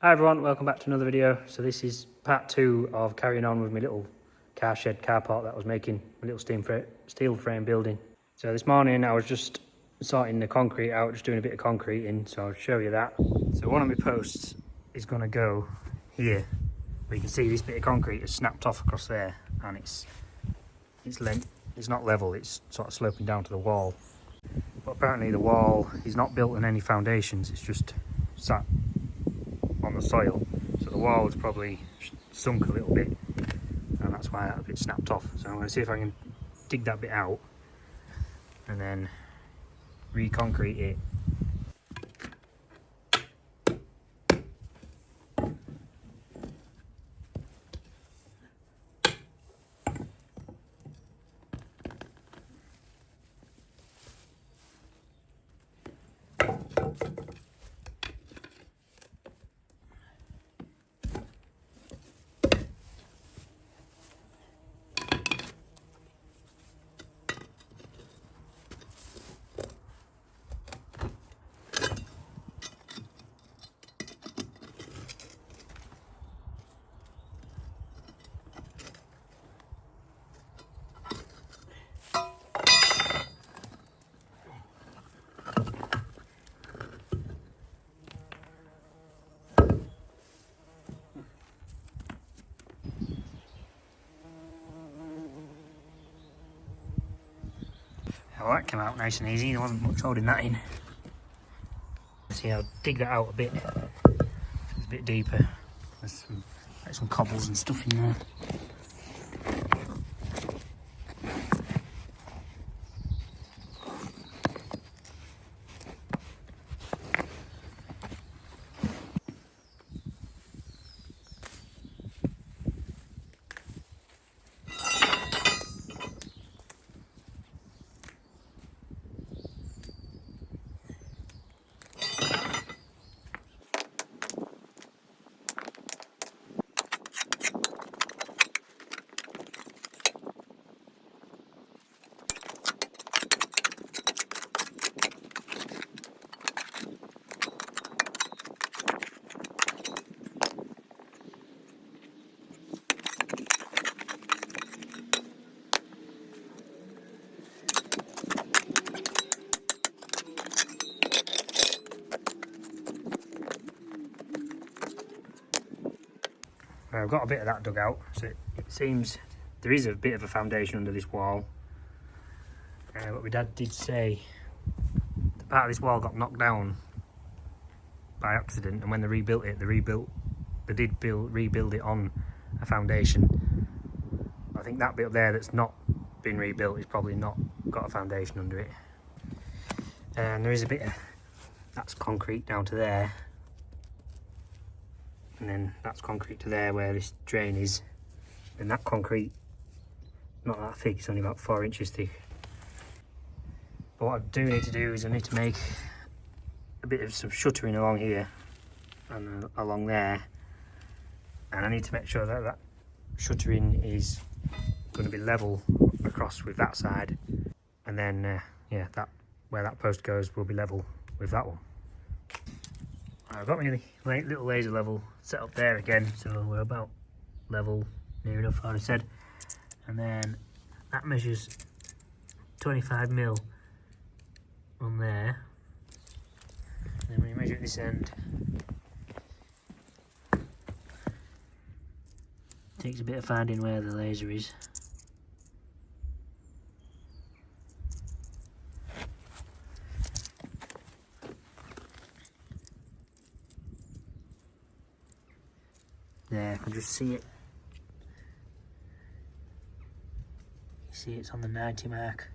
Hi everyone, welcome back to another video. So this is part 2 of carrying on with my little car shed carport that I was making, my little steel frame building. So this morning I was just sorting the concrete out, just doing a bit of concreting, so I'll show you that. So one of my posts is going to go here, where you can see this bit of concrete is snapped off across there, and it's not level, it's sort of sloping down to the wall. But apparently the wall is not built on any foundations, it's just sat on the soil, so the wall was probably sunk a little bit, and that's why that bit snapped off. So I'm going to see if I can dig that bit out and then re-concrete it. Well, that came out nice and easy, there wasn't much holding that in. See, I'll dig that out a bit, it's a bit deeper. There's some cobbles and stuff in there. I've got a bit of that dug out, so it seems there is a bit of a foundation under this wall. But my dad did say the part of this wall got knocked down by accident, and when they rebuilt it, they did rebuild it on a foundation. I think that bit up there that's not been rebuilt is probably not got a foundation under it. And there is a bit of that's concrete down to there. And then that's concrete to there where this drain is. And that concrete, not that thick, it's only about 4 inches thick. But what I do need to do is I need to make a bit of some shuttering along here and along there. And I need to make sure that that shuttering is going to be level across with that side. And then, yeah, that where that post goes will be level with that one. I've got my little laser level set up there again, so we're about level, near enough, like I said. And then that measures 25mm on there. And then when you measure at this end, it takes a bit of finding where the laser is. There, I can just see it. You see it's on the 90 mark.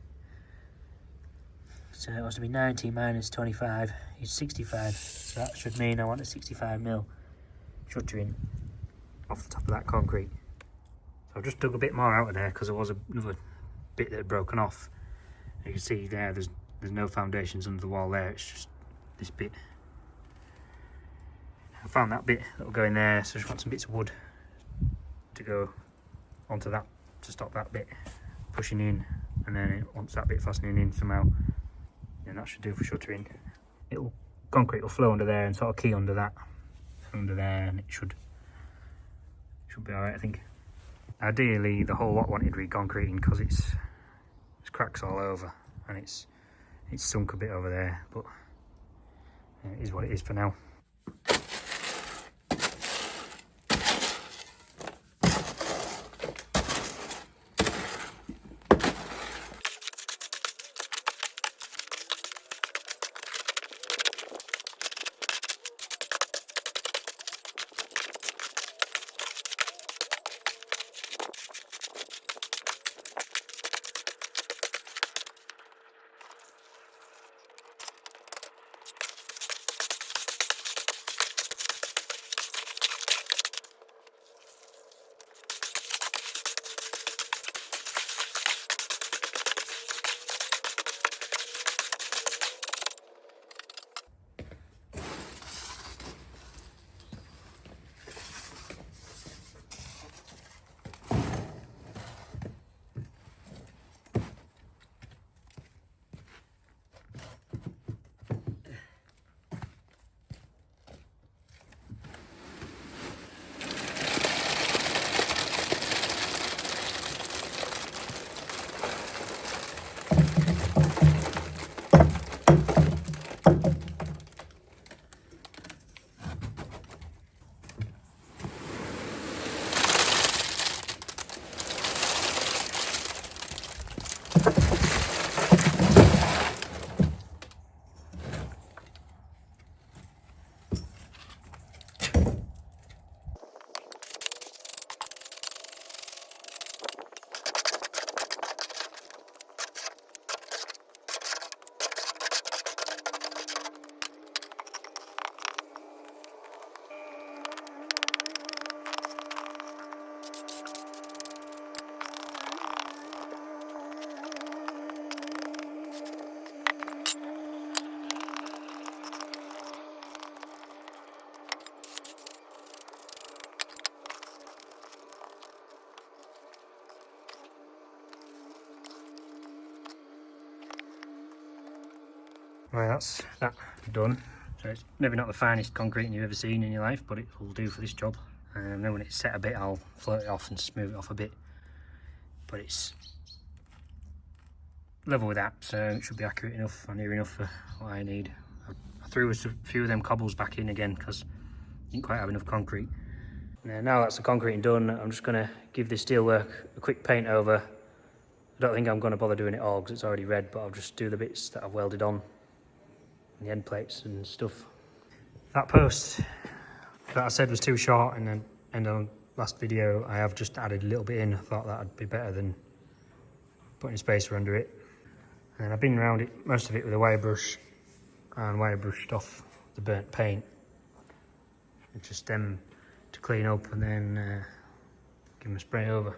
So it wants to be 90 minus 25 is 65. So that should mean I want a 65mm shuttering off the top of that concrete. So I've just dug a bit more out of there because there was another bit that had broken off. You can see there, there's no foundations under the wall there, it's just this bit. I found that bit that will go in there, so I just want some bits of wood to go onto that to stop that bit pushing in, and then once that bit fastening in somehow, then that should do for shuttering. Concrete will flow under there and sort of key under that. under there, and it should be alright, I think. Ideally, the whole lot wanted reconcreting because it's cracks all over, and it's sunk a bit over there, but it is what it is for now. Right, that's that done. So it's maybe not the finest concrete you've ever seen in your life, but it will do for this job. And then when it's set a bit, I'll float it off and smooth it off a bit. But it's level with that, so it should be accurate enough and near enough for what I need. I threw a few of them cobbles back in again because I didn't quite have enough concrete. And now that's the concrete done, I'm just going to give this steelwork a quick paint over. I don't think I'm going to bother doing it all because it's already red, but I'll just do the bits that I've welded on, the end plates and stuff. That post that I said was too short in the end of the last video, I have just added a little bit in. I thought that would be better than putting a spacer under it. And I've been around it, most of it with a wire brush, and wire brushed off the burnt paint. It's just them to clean up and then give them a spray over.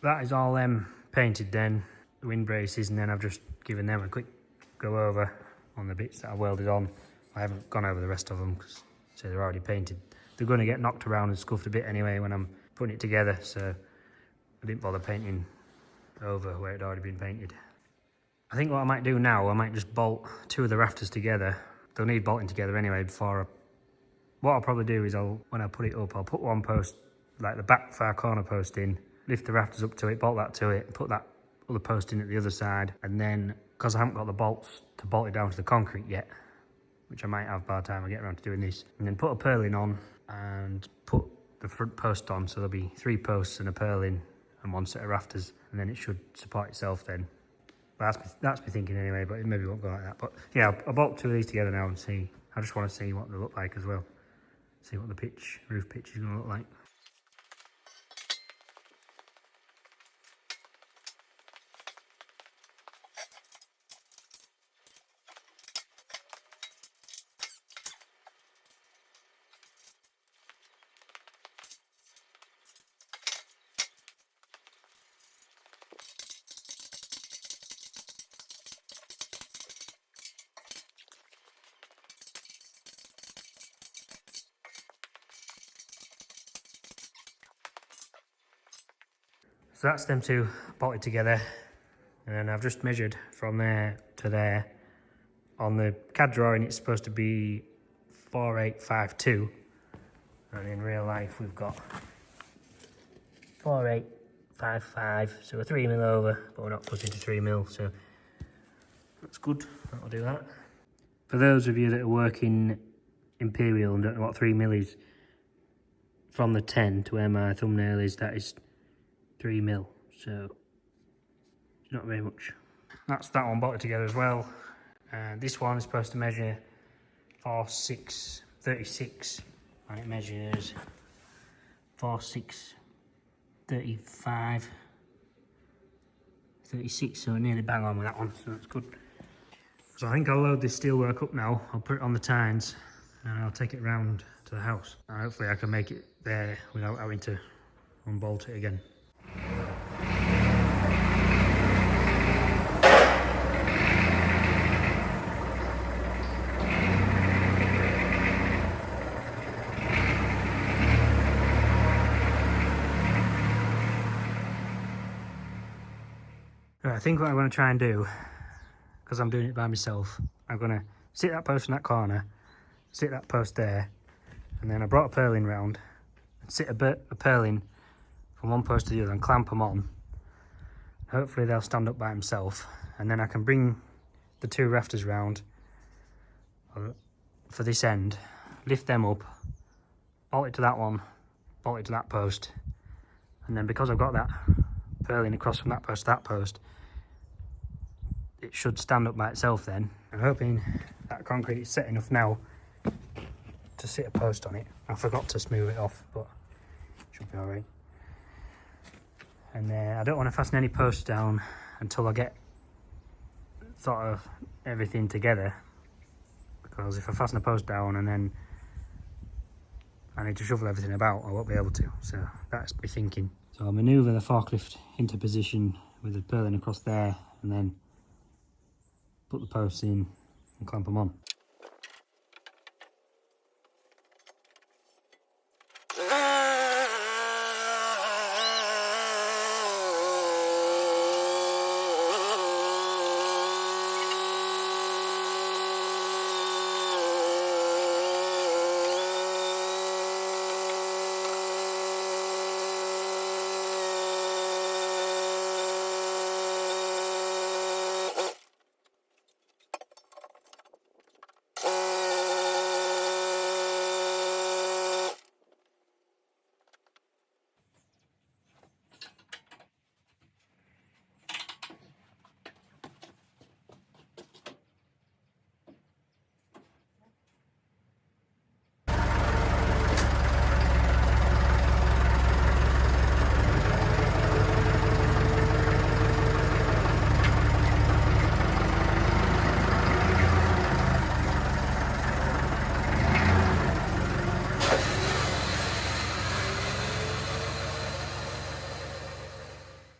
That is all painted then, the wind braces, and then I've just given them a quick go over on the bits that I welded on. I haven't gone over the rest of them because they're already painted. they're going to get knocked around and scuffed a bit anyway when I'm putting it together, so I didn't bother painting over where it had already been painted. I think what I might do now, I might just bolt 2 of the rafters together. They'll need bolting together anyway what I'll probably do is when I put it up, I'll put one post, like the back far corner post in, lift the rafters up to it, bolt that to it, put that other post in at the other side, and then, because I haven't got the bolts to bolt it down to the concrete yet, which I might have by the time I get around to doing this, and then put a purlin on and put the front post on, so there'll be 3 posts and a purlin and 1 set of rafters, and then it should support itself then. But that's me thinking anyway, but it maybe won't go like that. But yeah, I'll bolt 2 of these together now and see. I just want to see what they look like as well. See what the roof pitch is going to look like. So that's them 2 bolted together, and then I've just measured from there to there. On the CAD drawing it's supposed to be 4852, and in real life we've got 4855, so we're 3mm over, but we're not putting to 3mm, so that's good. That'll do that. For those of you that are working Imperial and don't know what 3mm is, from the 10 to where my thumbnail is, that is 3mm, so it's not very much. That's that one bolted together as well. And this one is supposed to measure 36, and it measures 35, 36, so nearly bang on with that one, so that's good. So I think I'll load this steelwork up now, I'll put it on the tines, and I'll take it round to the house. And hopefully I can make it there without having to unbolt it again. I think what I'm going to try and do, because I'm doing it by myself, I'm going to sit that post in that corner, sit that post there, and then I brought a purlin round, and sit a purlin from one post to the other and clamp them on. Hopefully they'll stand up by themselves, and then I can bring the 2 rafters round for this end, lift them up, bolt it to that one, bolt it to that post, and then because I've got that purlin across from that post to that post, it should stand up by itself then. I'm hoping that concrete is set enough now to sit a post on it. I forgot to smooth it off, but it should be alright. And I don't want to fasten any posts down until I get sort of everything together, because if I fasten a post down and then I need to shovel everything about, I won't be able to. So that's my thinking. So I'll manoeuvre the forklift into position with the purlin across there, and then put the posts in and clamp them on.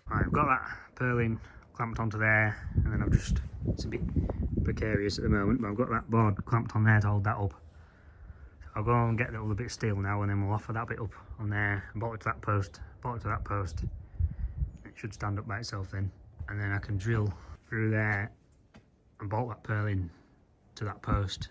I've got that purlin clamped onto there, and then it's a bit precarious at the moment, but I've got that board clamped on there to hold that up. So I'll go and get the other bit of steel now, and then we'll offer that bit up on there and bolt it to that post, bolt it to that post. It should stand up by itself then, and then I can drill through there and bolt that purlin to that post.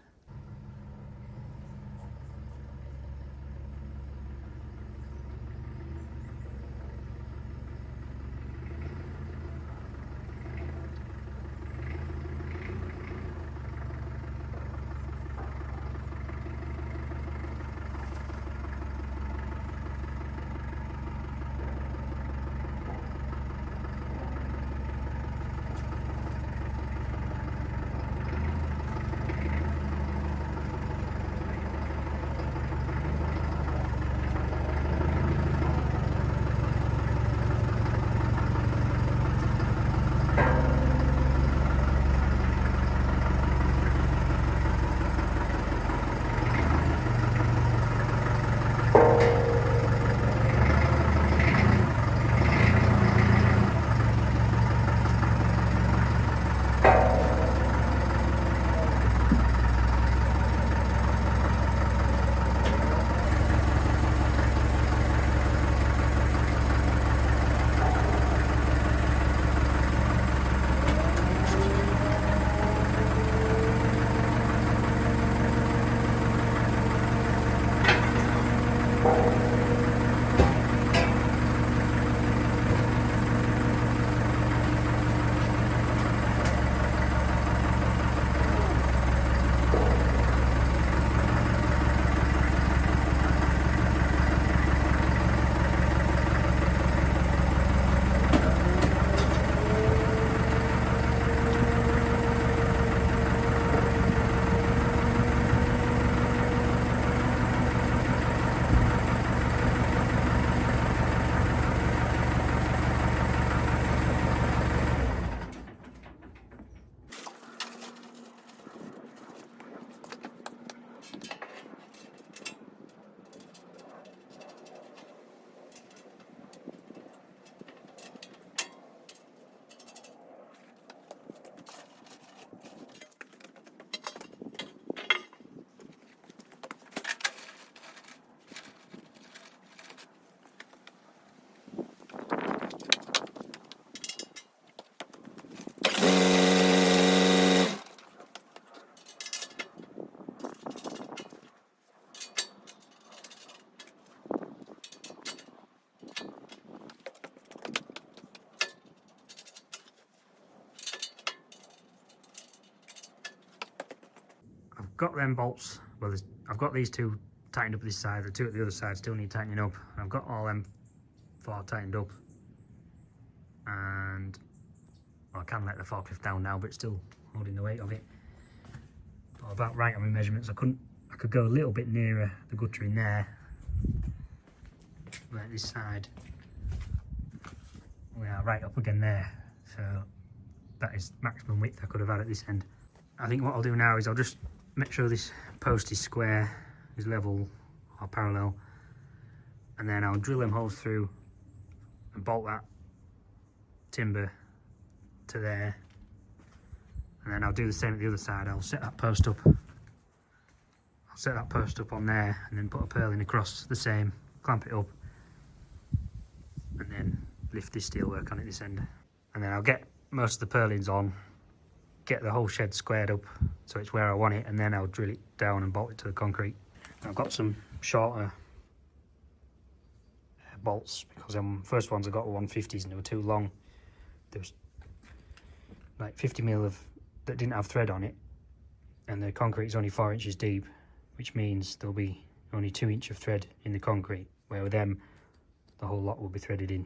I've got them bolts, well I've got these two tightened up this side, the two at the other side still need tightening up. I've got all them four tightened up, and well, I can let the forklift down now, but it's still holding the weight of it. But about right on my measurements, I could go a little bit nearer the gutter in there, like this side. We are right up again there, so that is maximum width I could have had at this end. I think what I'll do now is I'll just make sure this post is square, is level or parallel, and then I'll drill them holes through and bolt that timber to there, and then I'll do the same at the other side. I'll set that post up, on there, and then put a purlin across the same, clamp it up, and then lift this steel work on at this end. And then I'll get most of the purlins on, get the whole shed squared up so it's where I want it, and then I'll drill it down and bolt it to the concrete. I've got some shorter bolts because first ones I got were 150s and they were too long. There was like 50mm that didn't have thread on it, and the concrete's only 4 inches deep, which means there'll be only 2 inches of thread in the concrete, where with them the whole lot will be threaded in.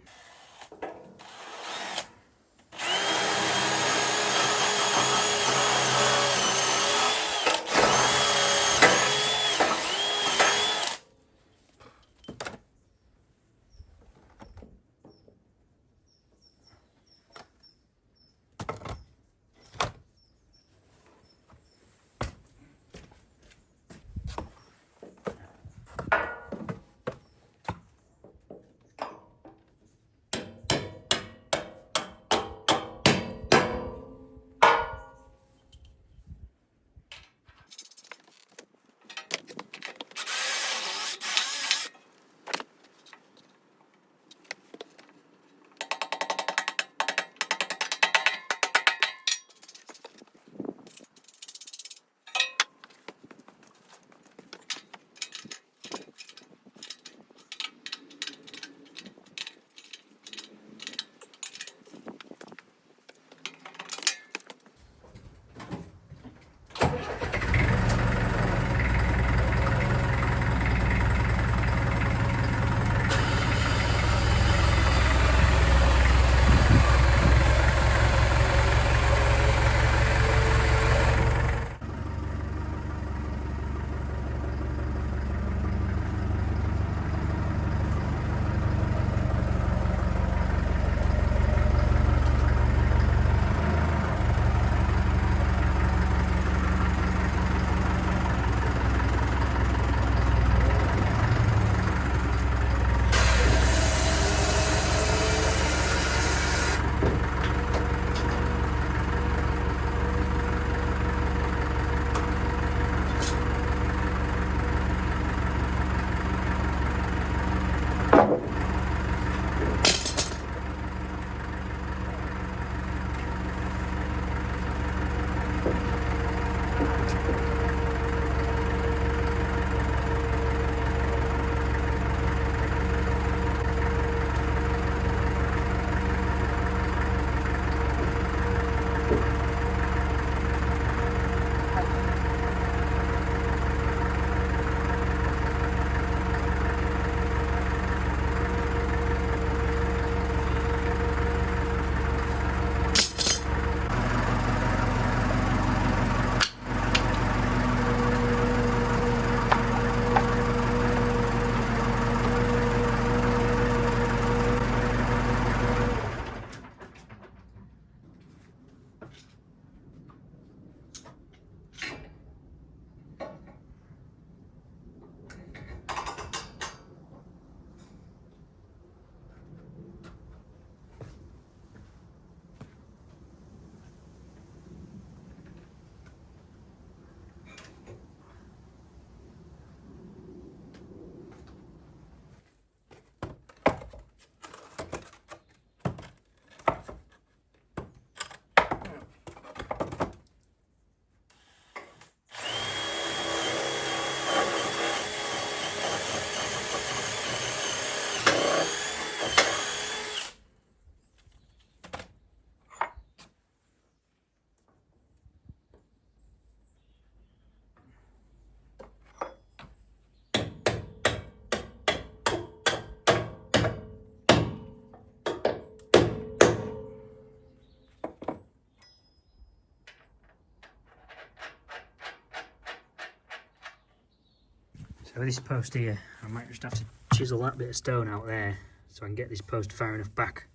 So with this post here, I might just have to chisel that bit of stone out there so I can get this post far enough back.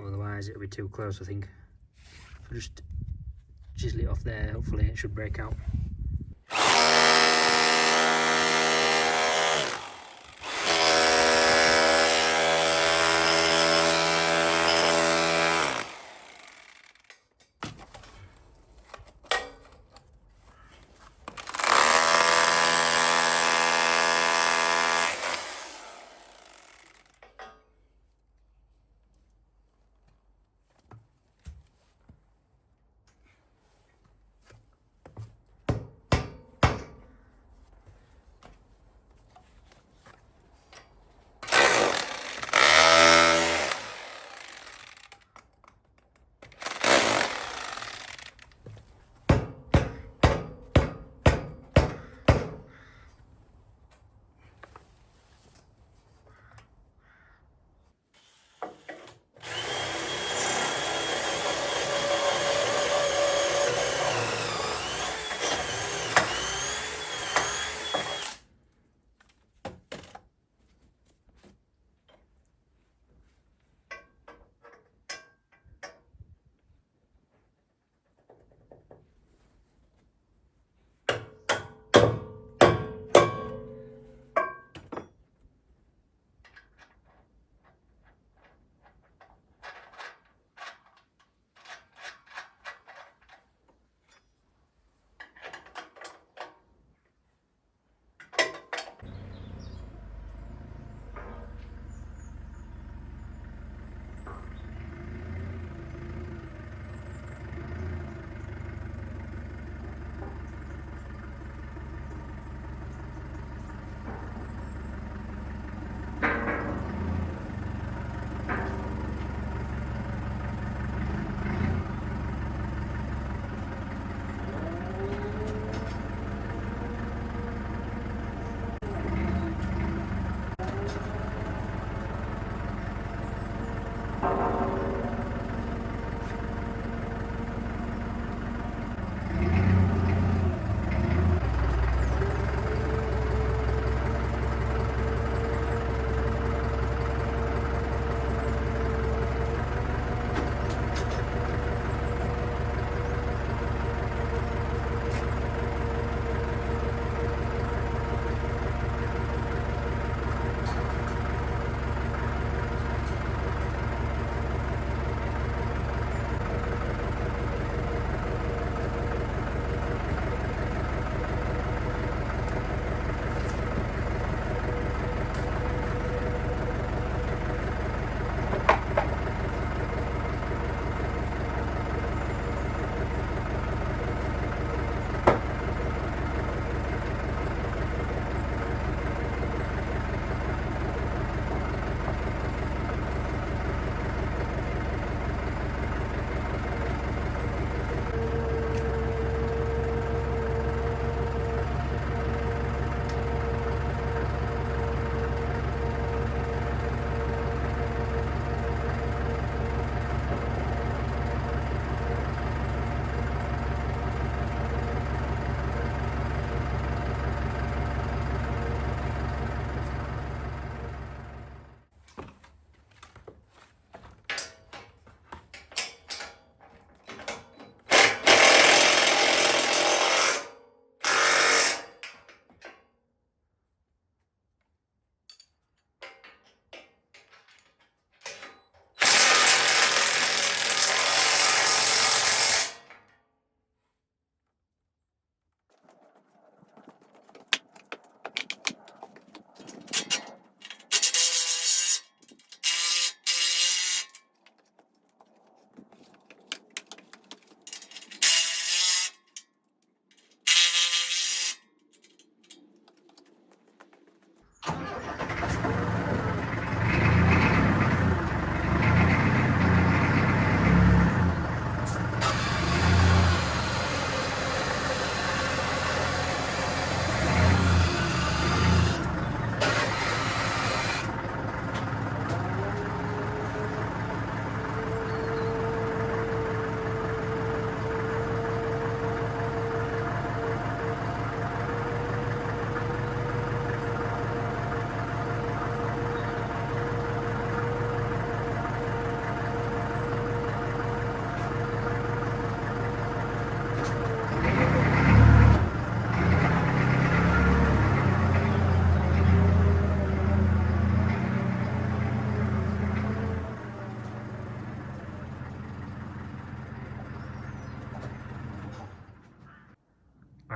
Otherwise it'll be too close, I think. If I just chisel it off there, hopefully it should break out.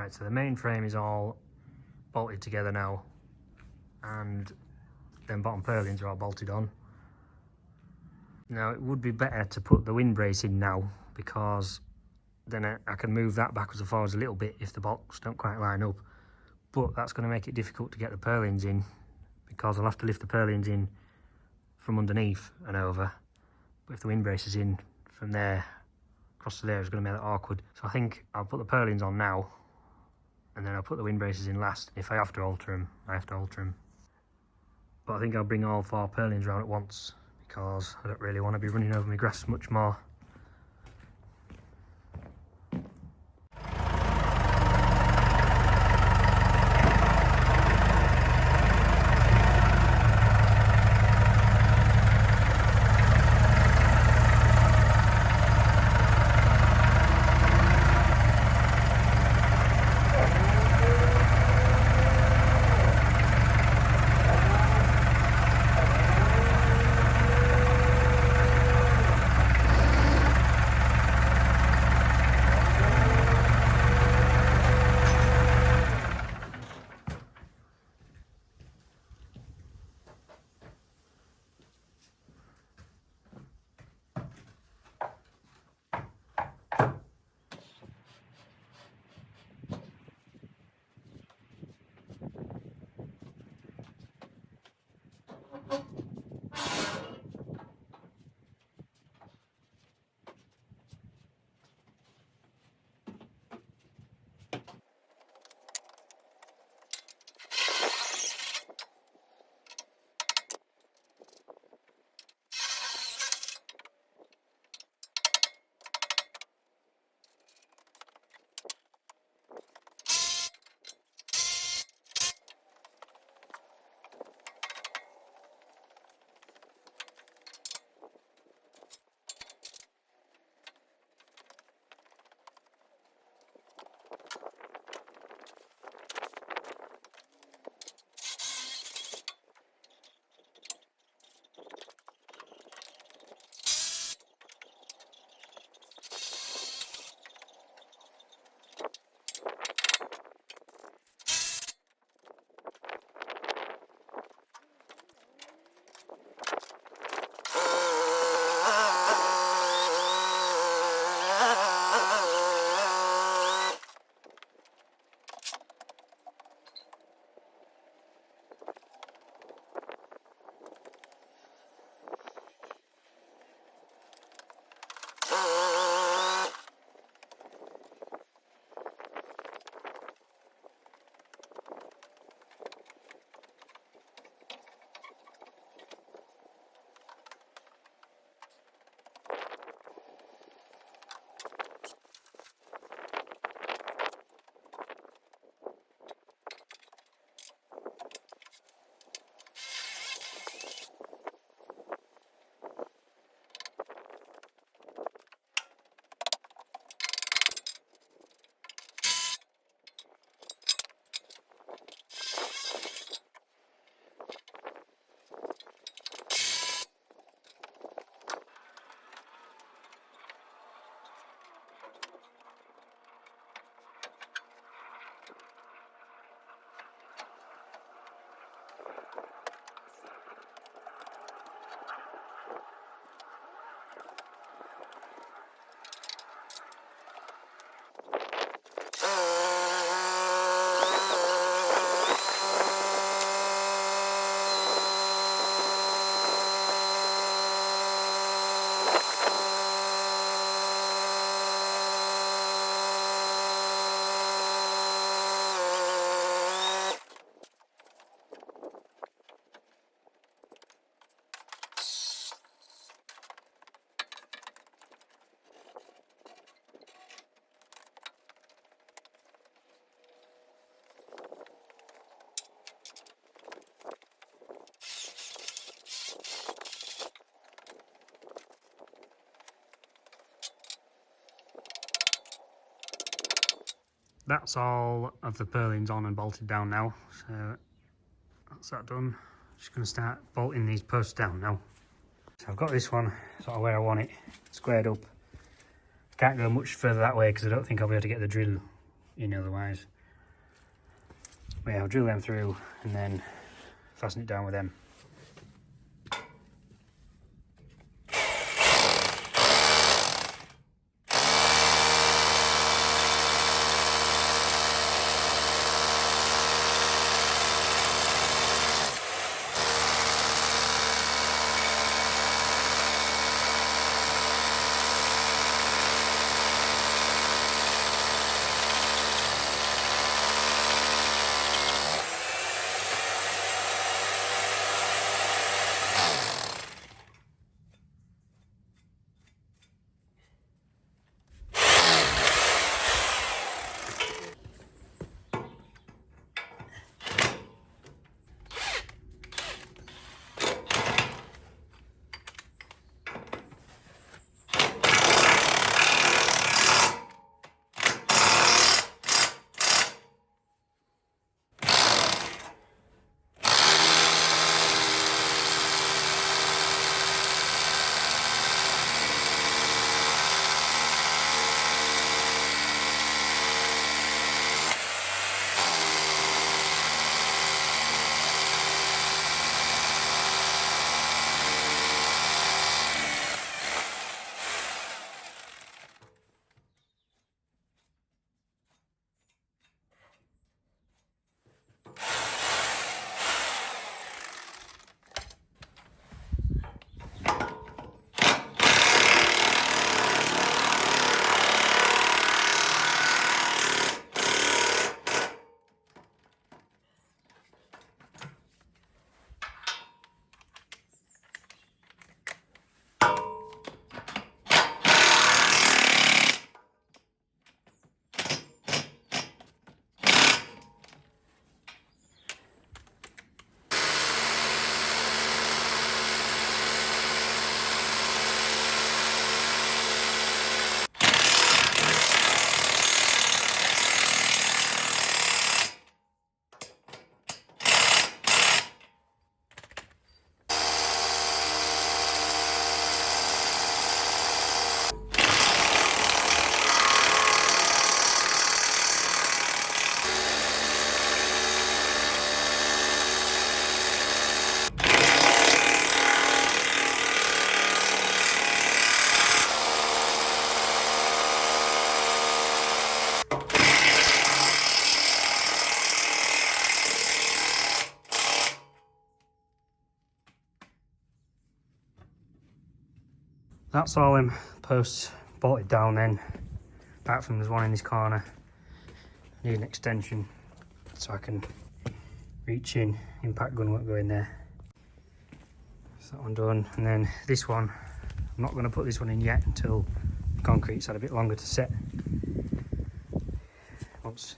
Right, so the main frame is all bolted together now, and then bottom purlins are all bolted on. Now it would be better to put the windbrace in now, because then I can move that backwards and forwards a little bit if the bolts don't quite line up. But that's going to make it difficult to get the purlins in, because I'll have to lift the purlins in from underneath and over. But if the windbrace is in from there across to there, it's going to make it awkward. So I think I'll put the purlins on now, and then I'll put the windbraces in last. If I have to alter them, I have to alter them. But I think I'll bring all 4 purlins round at once, because I don't really want to be running over my grass much more. That's all of the purlins on and bolted down now, so that's that done. Just going to start bolting these posts down now. So I've got this one sort of where I want it, squared up. Can't go much further that way because I don't think I'll be able to get the drill in otherwise. But yeah, I'll drill them through and then fasten it down with them. That's all them posts bolted down then, apart from there's one in this corner. I need an extension so I can reach in, impact gun won't go in there. So that one done, and then this one, I'm not going to put this one in yet until the concrete's had a bit longer to set. Once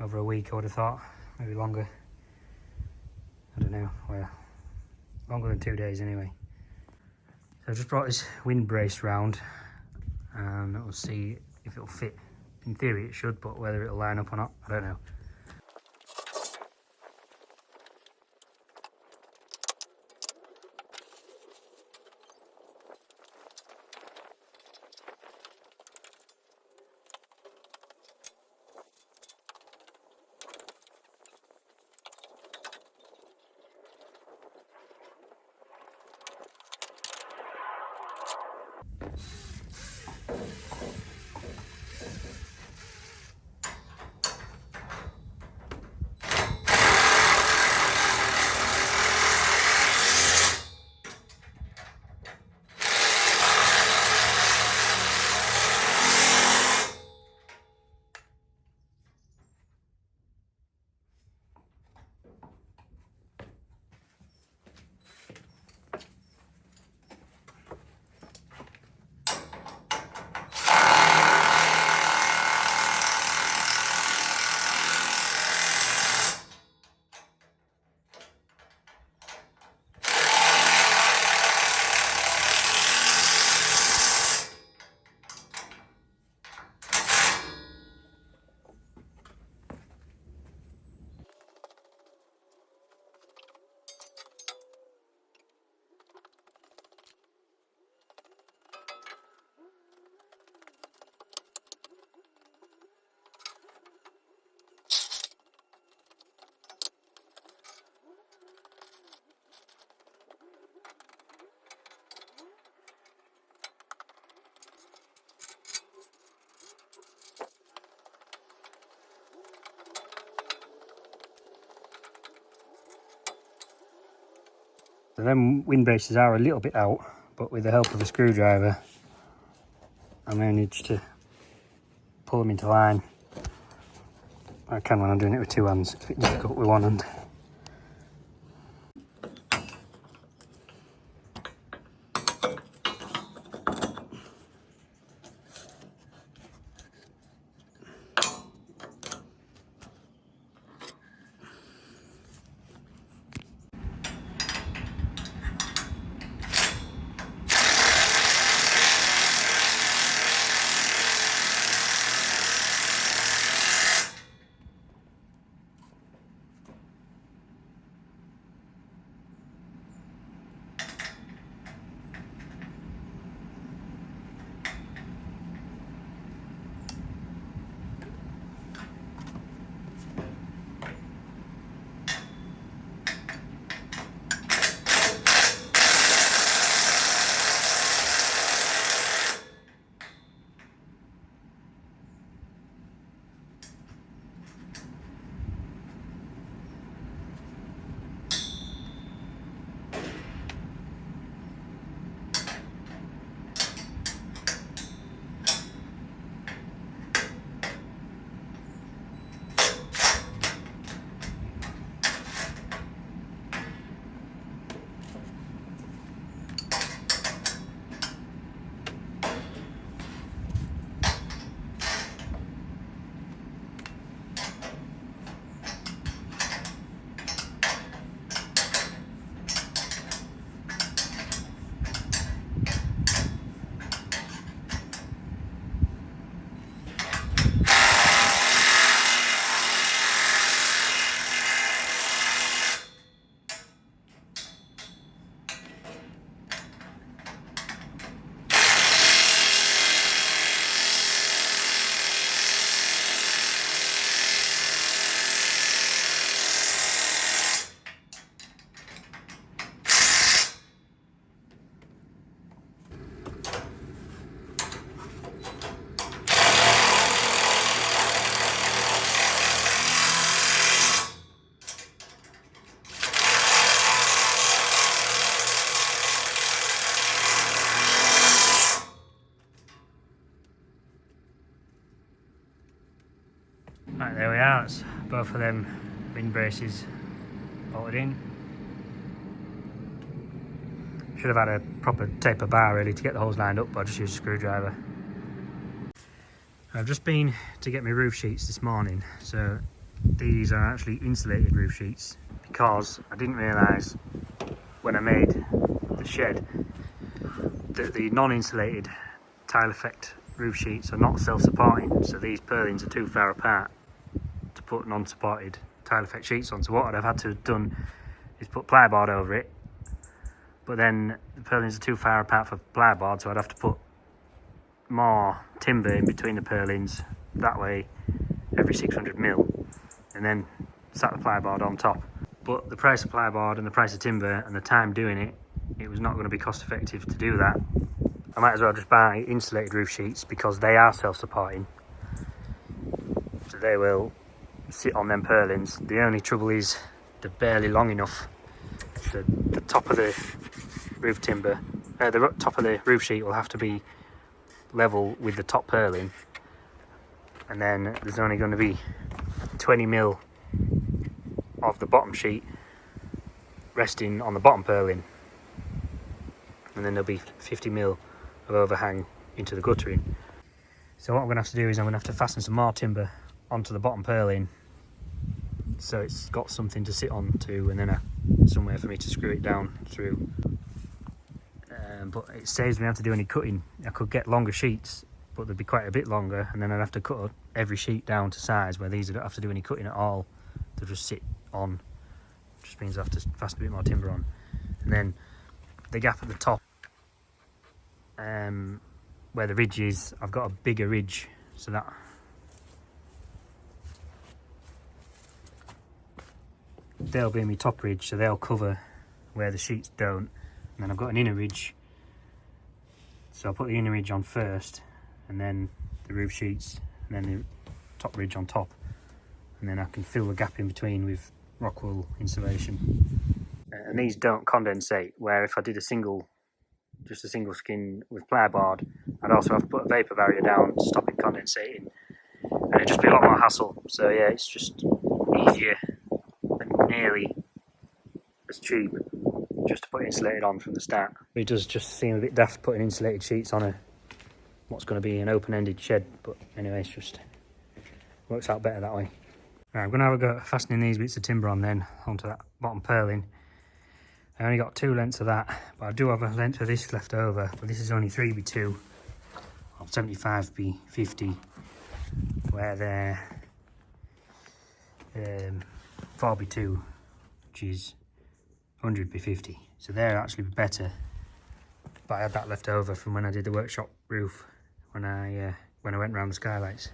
over a week I would have thought, maybe longer, I don't know, well, longer than 2 days anyway. So I just brought this wind brace round and we'll see if it'll fit. In theory it should, but whether it'll line up or not, I don't know. So them wind braces are a little bit out, but with the help of a screwdriver I managed to pull them into line. I can when I'm doing it with two hands, it's a bit difficult with one hand. Right, there we are, it's both of them wind braces bolted in. Should have had a proper taper bar really to get the holes lined up, but I just used a screwdriver. I've just been to get my roof sheets this morning, so these are actually insulated roof sheets because I didn't realise when I made the shed that the non-insulated tile effect roof sheets are not self-supporting, so these purlins are too far apart to put non-supported tile effect sheets on. So what I've had to have done is put plyboard over it, but then the purlins are too far apart for plyboard, so I'd have to put more timber in between the purlins, that way every 600mm, and then sat the plyboard on top. But the price of plyboard and the price of timber and the time doing it, it was not going to be cost effective to do that. I might as well just buy insulated roof sheets because they are self-supporting, so they will sit on them purlins. The only trouble is they're barely long enough. The top of the roof timber, the top of the roof sheet will have to be level with the top purlin, and then there's only going to be 20mm of the bottom sheet resting on the bottom purlin, and then there'll be 50mm of overhang into the guttering. So what I'm going to have to do is I'm going to have to fasten some more timber onto the bottom purlin so it's got something to sit on to, and then somewhere for me to screw it down through. But it saves me having to do any cutting. I could get longer sheets, but they'd be quite a bit longer, and then I'd have to cut every sheet down to size, where these I don't have to do any cutting at all. They'll just sit on. Just means I have to fasten a bit more timber on. And then the gap at the top, where the ridge is, I've got a bigger ridge, so that they'll be my top ridge, so they'll cover where the sheets don't. And then I've got an inner ridge, so I'll put the inner ridge on first, and then the roof sheets, and then the top ridge on top, and then I can fill the gap in between with rock wool insulation. and these don't condensate, where if I did just a single skin with plyboard, I'd also have to put a vapour barrier down to stop it condensating, and it'd just be a lot more hassle. So yeah, it's just easier and nearly as cheap just to put insulated on from the start. It does just seem a bit daft putting insulated sheets on what's going to be an open-ended shed, but anyway, it's just works out better that way. Right, I'm going to have a go at fastening these bits of timber on then onto that bottom purlin. I only got 2 lengths of that, but I do have a length of this left over, but this is only 3x2 or 75x50, where they're 4x2, which is 100x50. So they're actually better, but I had that left over from when I did the workshop roof when I went around the skylights.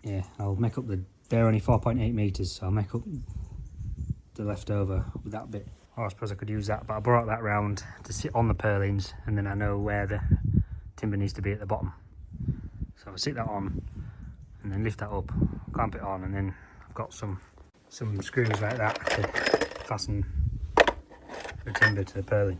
Yeah, I'll make up they're only 4.8 metres, so I'll make up the leftover with that bit. Oh, I suppose I could use that, but I brought that round to sit on the purlins, and then I know where the timber needs to be at the bottom. So I'll sit that on and then lift that up, clamp it on, and then I've got some screws like that to fasten the timber to the purlin.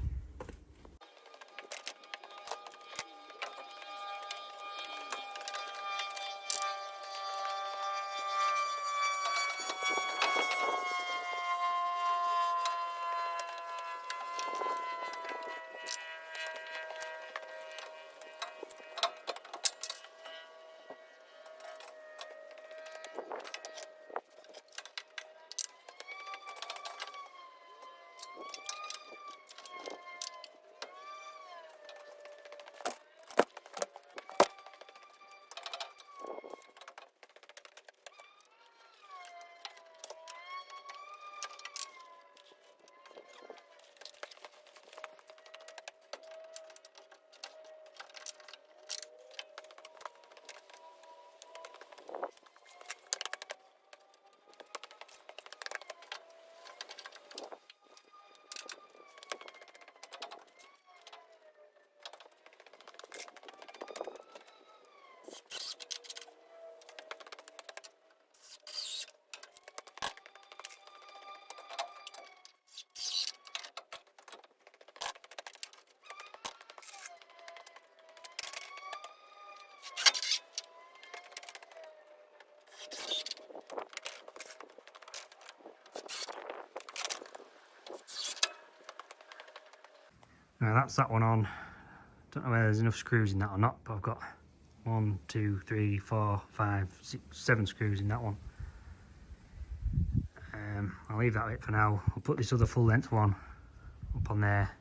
Now that's that one on. Don't know whether there's enough screws in that or not, but I've got 1, 2, 3, 4, 5, 6, 7 screws in that one. I'll leave that bit for now. I'll put this other full length one up on there.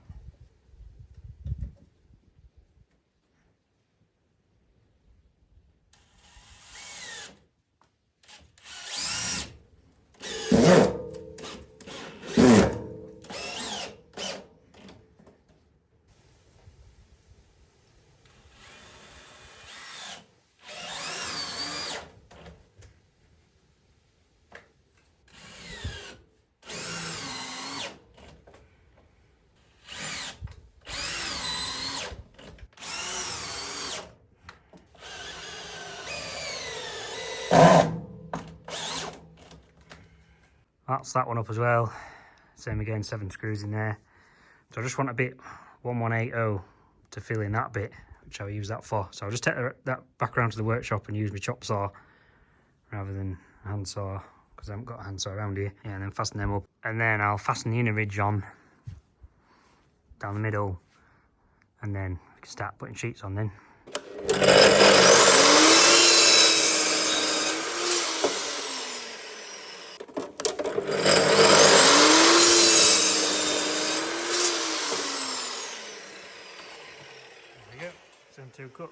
That's that one up as well. Same again, 7 screws in there. So I just want a bit 1180 to fill in that bit, which I'll use that for. So I'll just take that back around to the workshop and use my chop saw rather than a hand saw, because I haven't got a hand saw around here. Yeah, and then fasten them up. And then I'll fasten the inner ridge on down the middle, and then we can start putting sheets on then. Send 2 cut.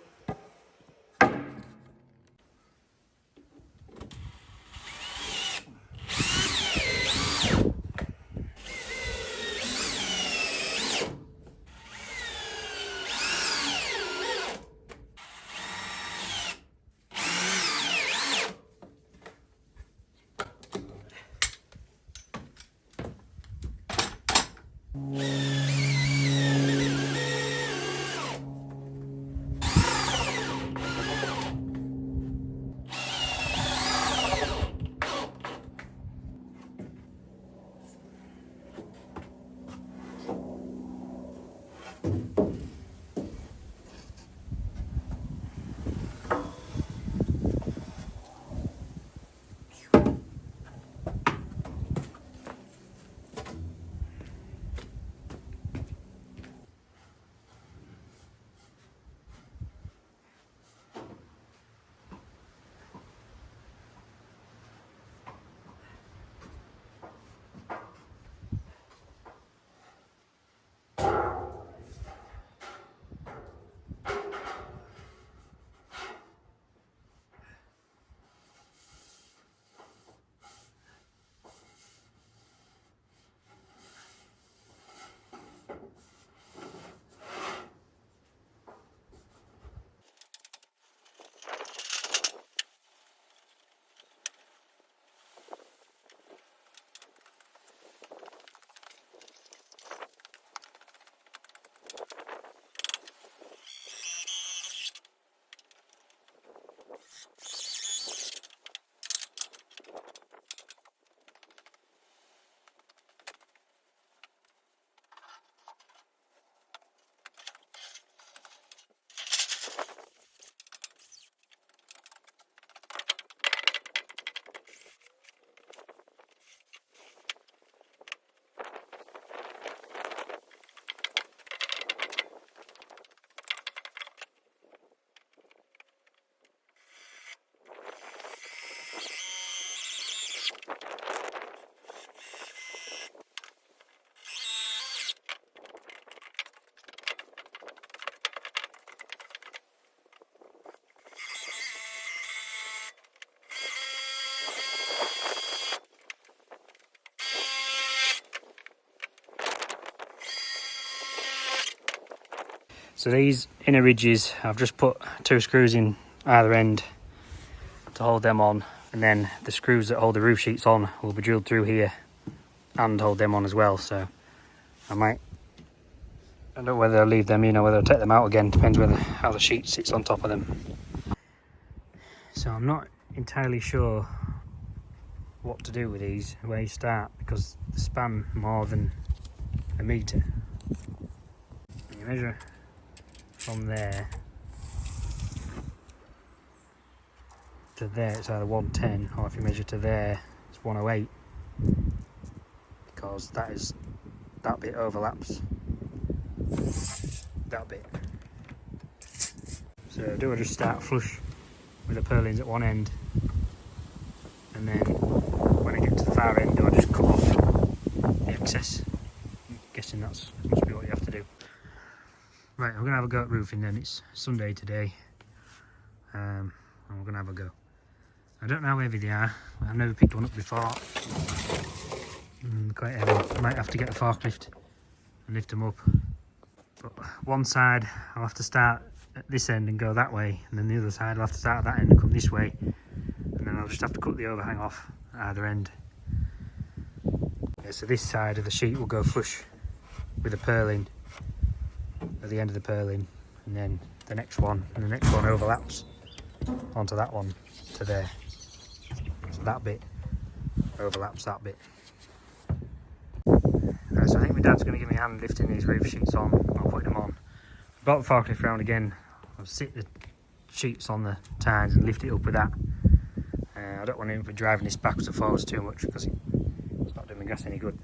So these inner ridges, I've just put 2 screws in either end to hold them on, and then the screws that hold the roof sheets on will be drilled through here and hold them on as well. So I don't know whether I'll leave them in or whether I'll take them out again, depends whether how the sheet sits on top of them. So I'm not entirely sure what to do with these, where you start, because they span more than a metre. When you measure from there to there, it's either 110, or if you measure to there, it's 108, because that bit overlaps that bit. So do I just start flush with the purlins at one end, and then when I get to the far end, do I just cut off the excess? I'm guessing that's must be what you have to do. Right, I'm gonna have a go at roofing then. It's Sunday today, and we're gonna have a go. I don't know how heavy they are. I've never picked one up before. They're quite heavy. I might have to get a forklift and lift them up. But one side I'll have to start at this end and go that way, and then the other side I'll have to start at that end and come this way, and then I'll just have to cut the overhang off at either end. Yeah, so this side of the sheet will go flush with the purlin at the end of the purlin, and then the next one, and the next one overlaps onto that one to there. So that bit overlaps that bit. So I think my dad's going to give me a hand lifting these roof sheets on. I'll put them on. Brought the forklift round again. I'll sit the sheets on the tines and lift it up with that. I don't want him to be driving this backwards and forwards too much, because it's not doing the gas any good.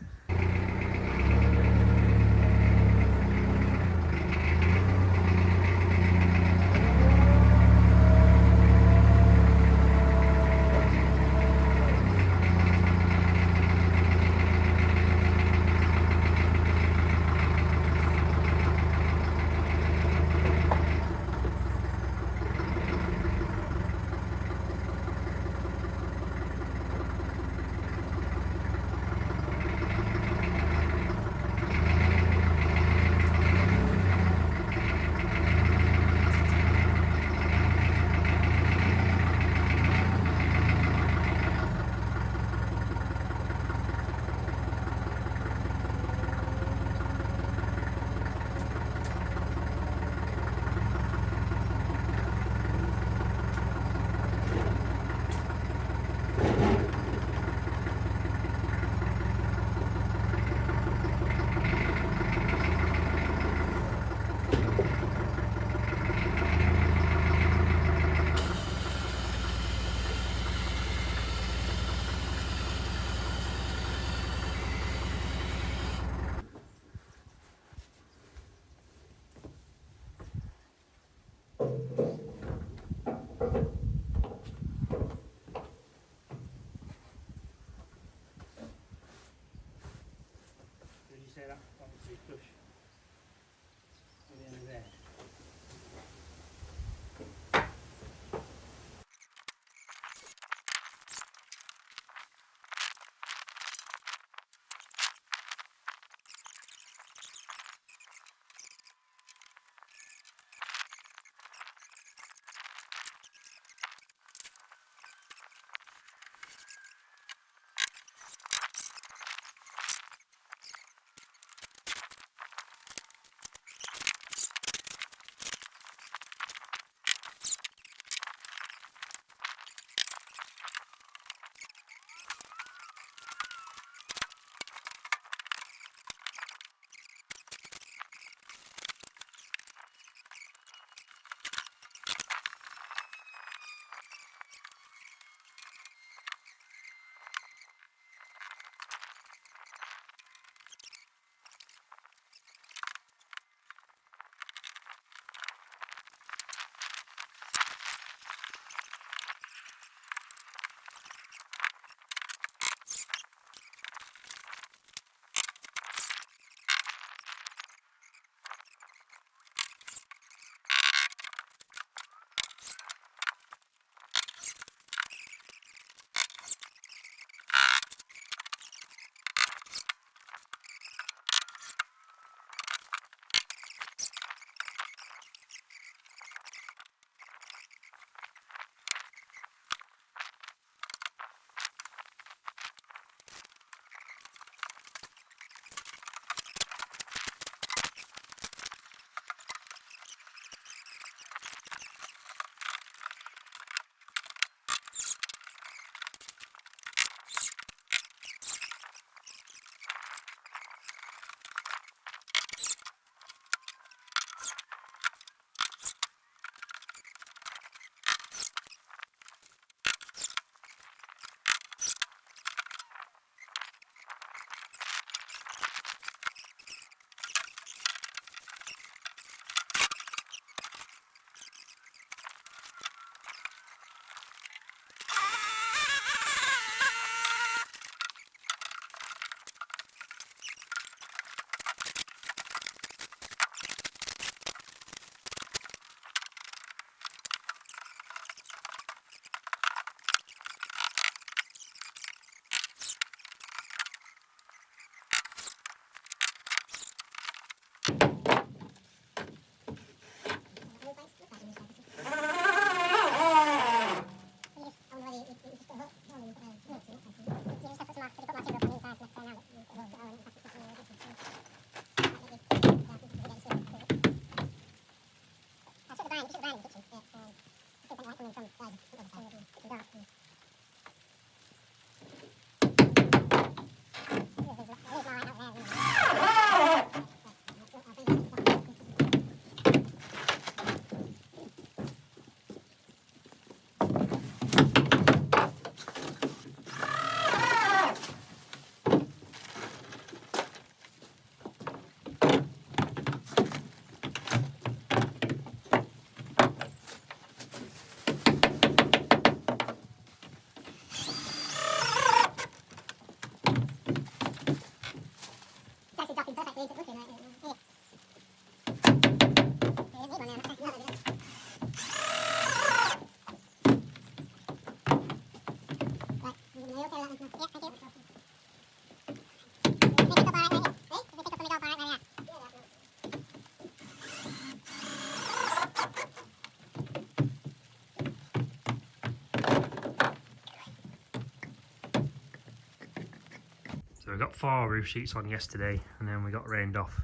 So we got 4 roof sheets on yesterday, and then we got rained off.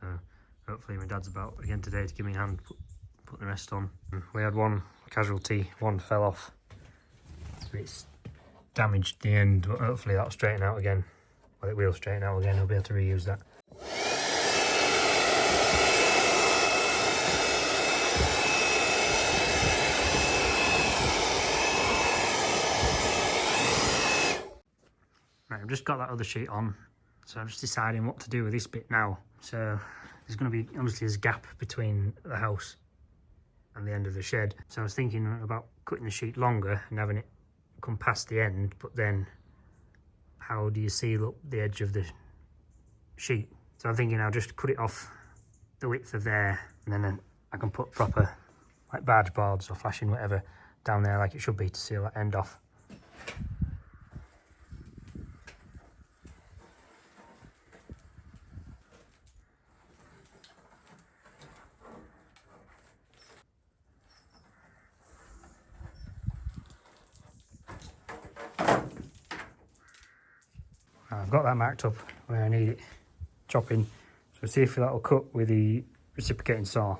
So hopefully my dad's about again today to give me a hand put the rest on. We had one casualty, one fell off. So it's damaged the end, but hopefully that'll straighten out again. Well, it will straighten out again, I'll be able to reuse that. Right, I've just got that other sheet on, so I'm just deciding what to do with this bit now. So there's going to be, obviously there's a gap between the house and the end of the shed. So I was thinking about cutting the sheet longer and having it come past the end, but then how do you seal up the edge of the sheet? So I'm thinking I'll just cut it off the width of there, and then I can put proper like barge boards or flashing whatever down there like it should be to seal that end off. I've got that marked up where I need it chopping, so see if that'll cut with the reciprocating saw.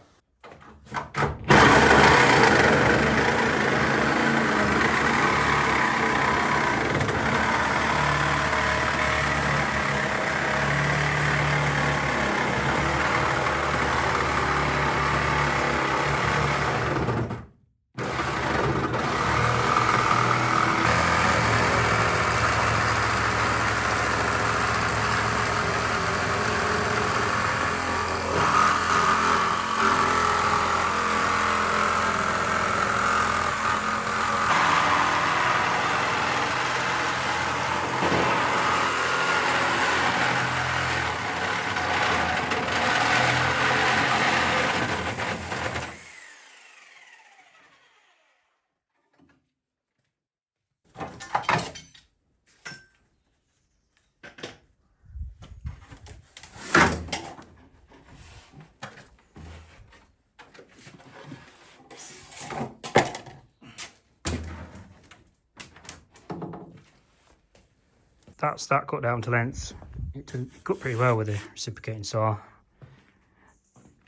That's that cut down to length. It cut pretty well with the reciprocating saw.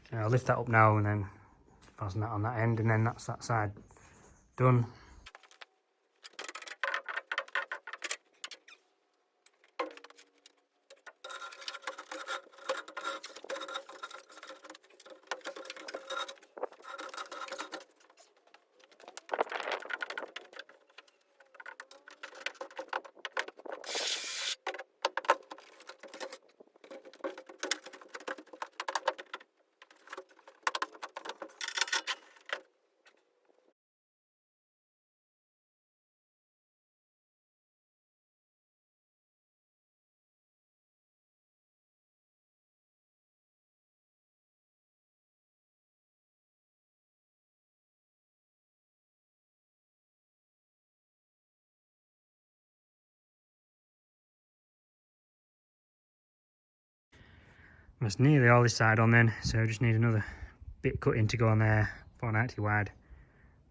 So I'll lift that up now and then fasten that on that end, and then that's that side done. That's nearly all this side on then, so I just need another bit cut in to go on there, 490 wide,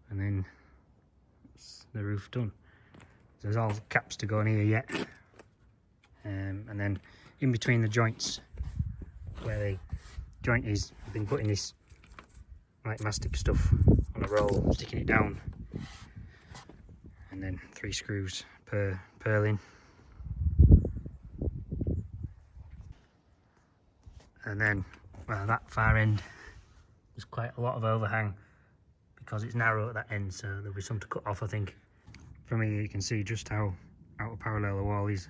and then that's the roof done. So there's all the caps to go on here yet, and then in between the joints where the joint is, I've been putting this like mastic stuff on a roll, sticking it down, and then 3 screws per purlin. And then, well, that far end, there's quite a lot of overhang because it's narrow at that end, so there'll be some to cut off, I think. From here you can see just how out of parallel the wall is.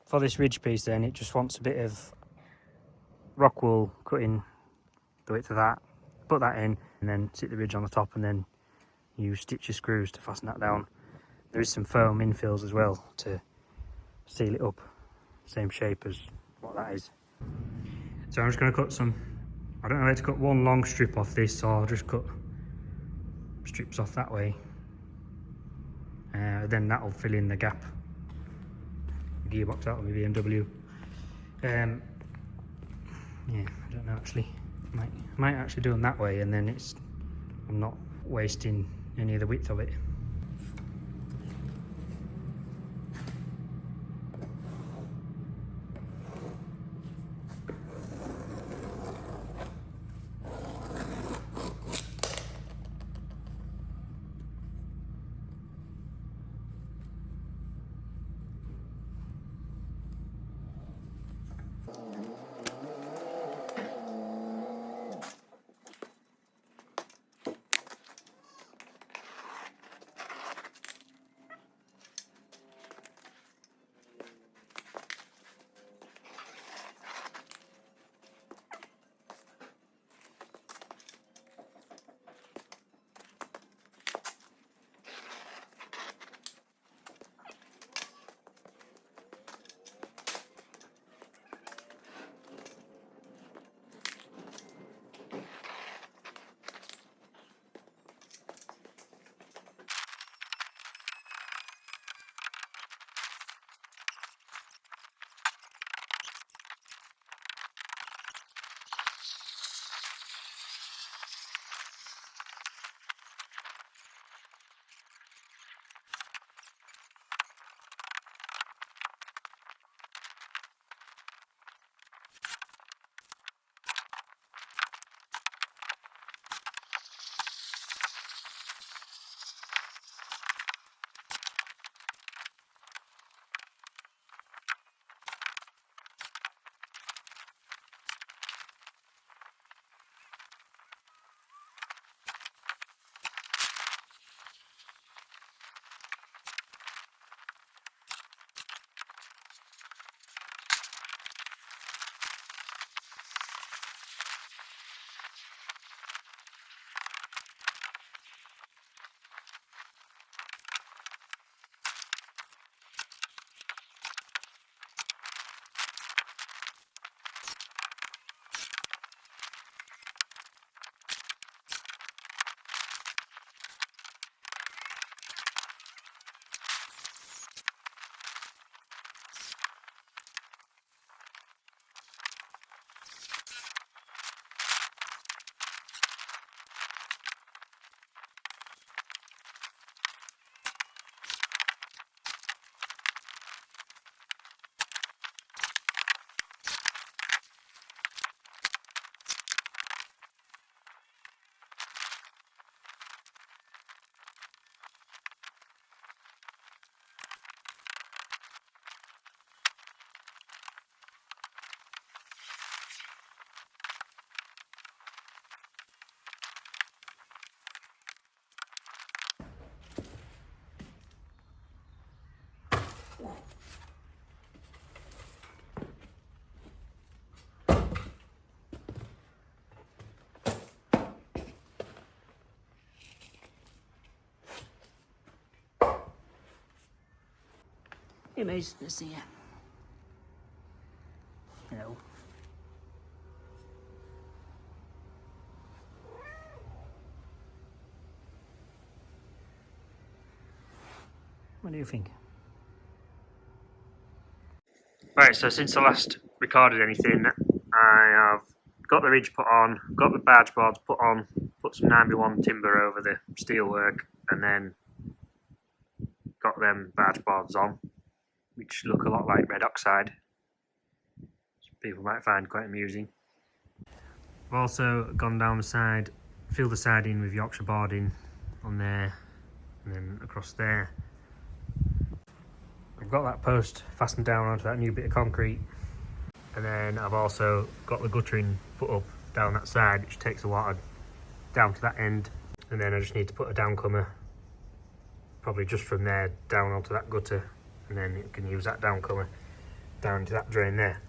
For this ridge piece then, it just wants a bit of rock wool cutting the width of that, put that in, and then sit the ridge on the top, and then you stitch your screws to fasten that down. There is some foam infills as well to seal it up, same shape as what that is. So I'm just going to cut some, I don't know how to cut one long strip off this, so I'll just cut strips off that way. Then that'll fill in the gap. The gearbox out of my BMW. Yeah, I don't know actually. Might actually do them that way, and then I'm not wasting any of the width of it. Hey mate, let's see ya. Hello. What do you think? Right, so since I last recorded anything, I have got the ridge put on, got the barge boards put on, put some 9x1 timber over the steelwork, and then got them barge boards on, which look a lot like red oxide. People might find quite amusing. I've also gone down the side, filled the side in with Yorkshire boarding on there, and then across there. I've got that post fastened down onto that new bit of concrete, and then I've also got the guttering put up down that side, which takes the water down to that end, and then I just need to put a downcomer probably just from there down onto that gutter, and then you can use that downcomer down into that drain there.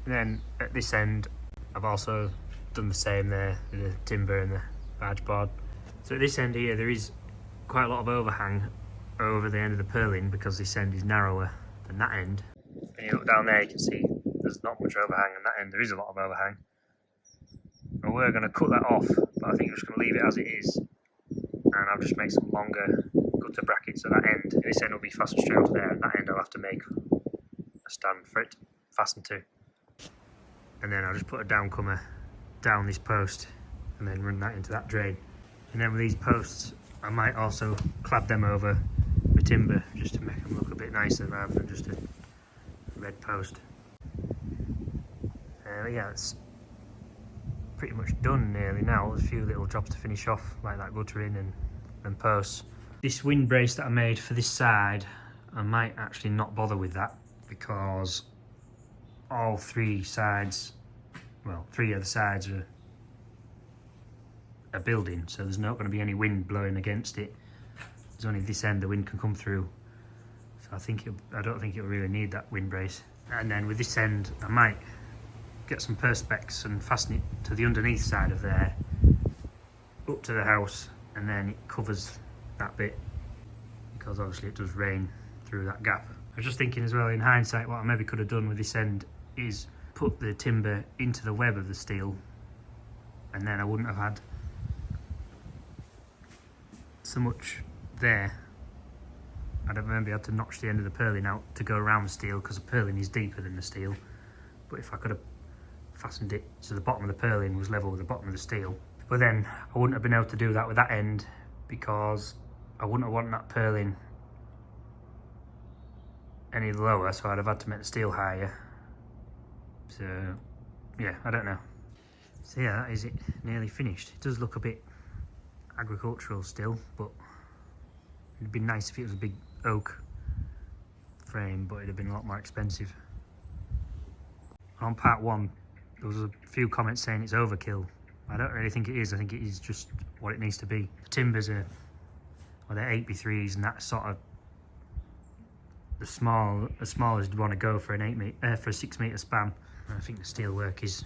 And then at this end I've also done the same there with the timber and the barge board. So at this end here there is quite a lot of overhang over the end of the purlin because this end is narrower than that end. And you look down there, you can see there's not much overhang, and that end there is a lot of overhang. And we're going to cut that off, but I think I'm just going to leave it as it is, and I'll just make some longer gutter brackets at that end. This end will be fastened straight onto there, and that end I'll have to make a stand for it fastened to. And then I'll just put a downcomer down this post and then run that into that drain. And then with these posts I might also clad them over with timber just to make them look a bit nicer rather than just a red post. Yeah, it's pretty much done nearly now. There's a few little jobs to finish off, like that guttering and posts. This wind brace that I made for this side, I might actually not bother with that because all three sides, well, three of the sides are a building, so there's not going to be any wind blowing against it. There's only this end the wind can come through, so I don't think it'll really need that wind brace. And then with this end I might get some perspex and fasten it to the underneath side of there up to the house, and then it covers that bit because obviously it does rain through that gap. I was just thinking as well, in hindsight, what I maybe could have done with this end is put the timber into the web of the steel, and then I wouldn't have had so much there. I'd have maybe had to notch the end of the purlin out to go around the steel because the purlin is deeper than the steel. But if I could have fastened it so the bottom of the purlin was level with the bottom of the steel, but then I wouldn't have been able to do that with that end because I wouldn't have wanted that purlin any lower, so I'd have had to make the steel higher. So yeah, I don't know. So yeah, that is it, nearly finished. It does look a bit agricultural still, but it'd be nice if it was a big oak frame, but it'd have been a lot more expensive. On part one there was a few comments saying it's overkill. I don't really think it is. I think it is just what it needs to be. The timbers are, well, they're 8x3s, and that's sort of as small as you'd want to go for a 6 metre span. And I think the steel work is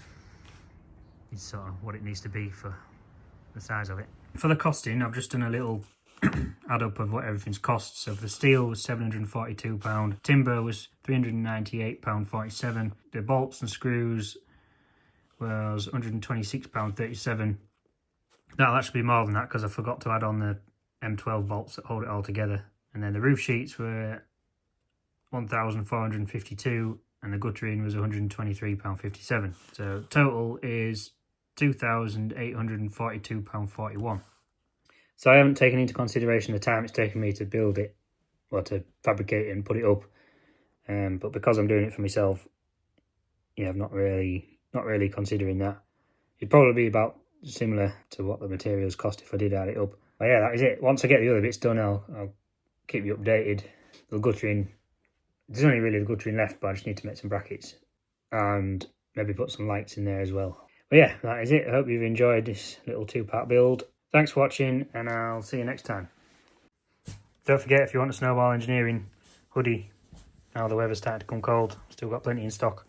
sort of what it needs to be for the size of it. For the costing, I've just done a little add up of what everything's cost. So the steel was £742, timber was £398.47, the bolts and screws was £126.37. That'll actually be more than that because I forgot to add on the M12 bolts that hold it all together. And then the roof sheets were £1,452 and the guttering was £123.57. So total is £2,842.41. So I haven't taken into consideration the time it's taken me to build it, or to fabricate it and put it up. But because I'm doing it for myself, yeah, I'm not really considering that. It'd probably be about similar to what the materials cost if I did add it up. But yeah, that is it. Once I get the other bits done, I'll keep you updated. The guttering, there's only really the guttering left, but I just need to make some brackets and maybe put some lights in there as well. But yeah, that is it. I hope you've enjoyed this little two-part build. Thanks for watching, and I'll see you next time. Don't forget, if you want a snowball engineering hoodie. Now the weather's starting to come cold. Still got plenty in stock.